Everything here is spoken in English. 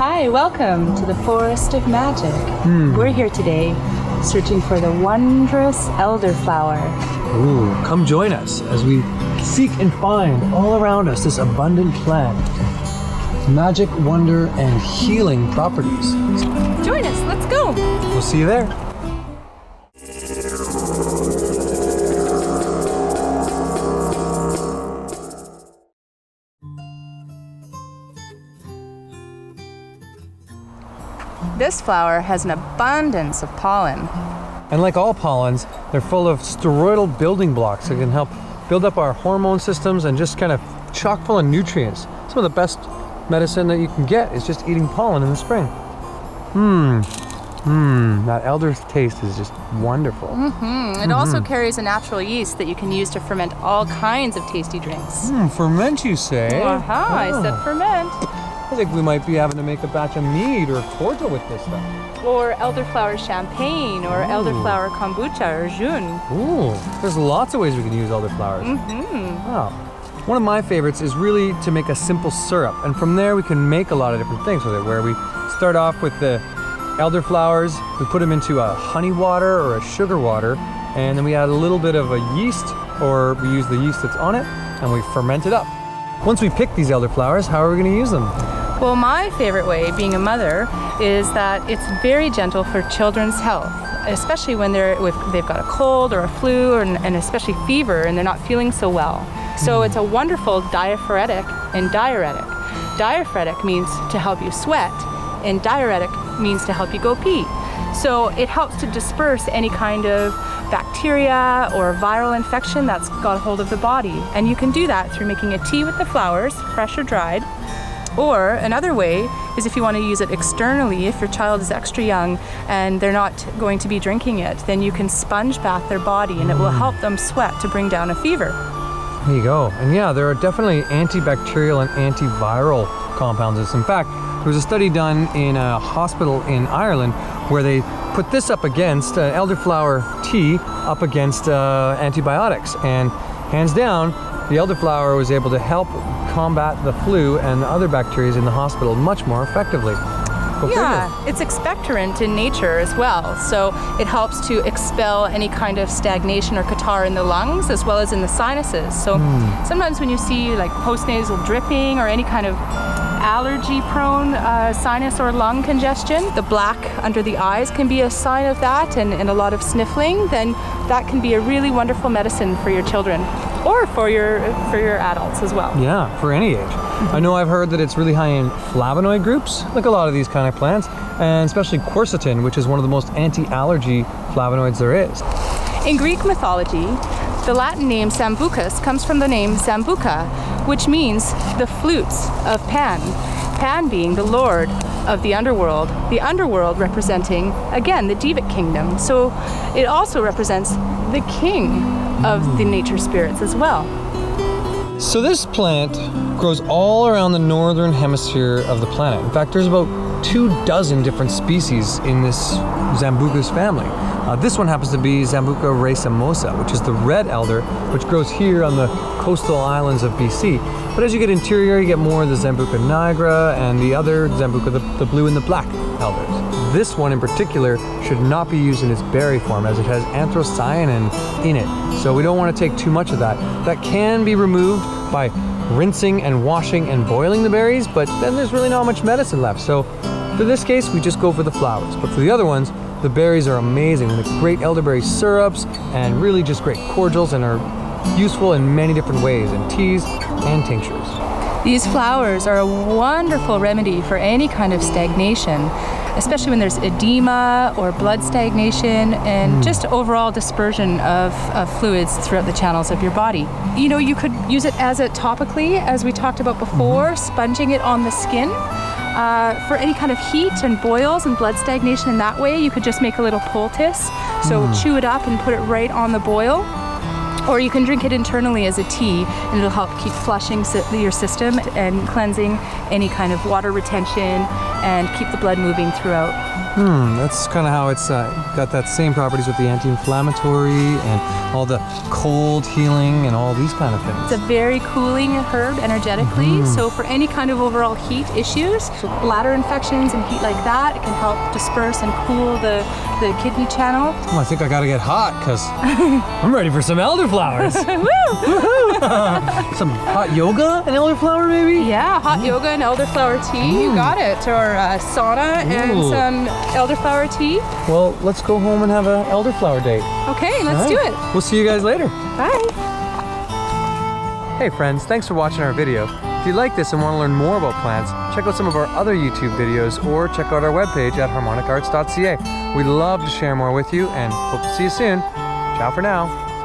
Hi, welcome to the Forest of Magic. We're here today searching for the wondrous elderflower. Ooh, come join us as we seek and find all around us this abundant plant. Magic, wonder, and healing properties. Join us, let's go. We'll see you there. This flower has an abundance of pollen. And like all pollens, they're full of steroidal building blocks that can help build up our hormone systems and just kind of chock full of nutrients. Some of the best medicine that you can get is just eating pollen in the spring. That elder taste is just wonderful. It also carries a natural yeast that you can use to ferment all kinds of tasty drinks. Ferment, you say? I said ferment. I think we might be having to make a batch of mead or cordial with this stuff. Or elderflower champagne, or elderflower kombucha, or jus. Ooh, there's lots of ways we can use elderflowers. Wow. One of my favorites is really to make a simple syrup, and from there we can make a lot of different things with it, where we start off with the elderflowers, we put them into a honey water or a sugar water, and then we add a little bit of a yeast, or we use the yeast that's on it, and we ferment it up. Once we pick these elderflowers, how are we going to use them? Well, my favorite way, being a mother, is that it's very gentle for children's health, especially when they've got a cold or a flu, and especially fever, and they're not feeling so well. So it's a wonderful diaphoretic and diuretic. Diaphoretic means to help you sweat, and diuretic means to help you go pee. So it helps to disperse any kind of bacteria or viral infection that's got a hold of the body. And you can do that through making a tea with the flowers, fresh or dried. Or another way is if you want to use it externally, if your child is extra young and they're not going to be drinking it, then you can sponge bath their body and it will help them sweat to bring down a fever. There you go. And yeah, there are definitely antibacterial and antiviral compounds. In fact, there was a study done in a hospital in Ireland where they put this up against elderflower tea up against antibiotics, and hands down the elderflower was able to help combat the flu and the other bacteria in the hospital much more effectively. Go figure. It's expectorant in nature as well, so it helps to expel any kind of stagnation or catarrh in the lungs as well as in the sinuses. So sometimes when you see like postnasal dripping or any kind of allergy-prone sinus or lung congestion, the black under the eyes can be a sign of that, and a lot of sniffling, then that can be a really wonderful medicine for your children or for your adults as well. Yeah, for any age. I know I've heard that it's really high in flavonoid groups, like a lot of these kind of plants, and especially quercetin, which is one of the most anti-allergy flavonoids there is. In Greek mythology, the Latin name Sambucus comes from the name Sambuca, which means the flutes of Pan. Pan being the lord of the underworld representing, again, the Devic kingdom. So it also represents the king of the nature spirits as well. So this plant grows all around the northern hemisphere of the planet. In fact, there's about 24 different species in this Zambucus family. This one happens to be Zambuca racemosa, which is the red elder, which grows here on the coastal islands of BC. But as you get interior, you get more of the Zambuca nigra and the other Zambuca, the blue and the black elders. This one in particular should not be used in its berry form, as it has anthocyanin in it. So we don't want to take too much of that. That can be removed by rinsing and washing and boiling the berries, but then there's really not much medicine left. So for this case, we just go for the flowers. But for the other ones, the berries are amazing. We make great elderberry syrups and really just great cordials, and are useful in many different ways in teas and tinctures. These flowers are a wonderful remedy for any kind of stagnation, especially when there's edema or blood stagnation and just overall dispersion of fluids throughout the channels of your body. You know, you could use it topically, as we talked about before, sponging it on the skin. For any kind of heat and boils and blood stagnation in that way, you could just make a little poultice. So chew it up and put it right on the boil. Or you can drink it internally as a tea, and it'll help keep flushing your system and cleansing any kind of water retention and keep the blood moving throughout. That's kind of how it's got that same properties with the anti-inflammatory and all the cold healing and all these kind of things. It's a very cooling herb energetically, so for any kind of overall heat issues, so bladder infections and heat like that, it can help disperse and cool the kidney channel. Oh, I think I gotta get hot because I'm ready for some elderflowers. Some hot yoga and elderflower maybe? Yeah, hot yoga and elderflower tea, you got it. Or sauna and some elderflower tea. Well, let's go home and have an elderflower date. Okay, let's do it. We'll see you guys later. Bye. Hey friends, thanks for watching our video. If you like this and want to learn more about plants, check out some of our other YouTube videos or check out our webpage at harmonicarts.ca. We'd love to share more with you and hope to see you soon. Ciao for now.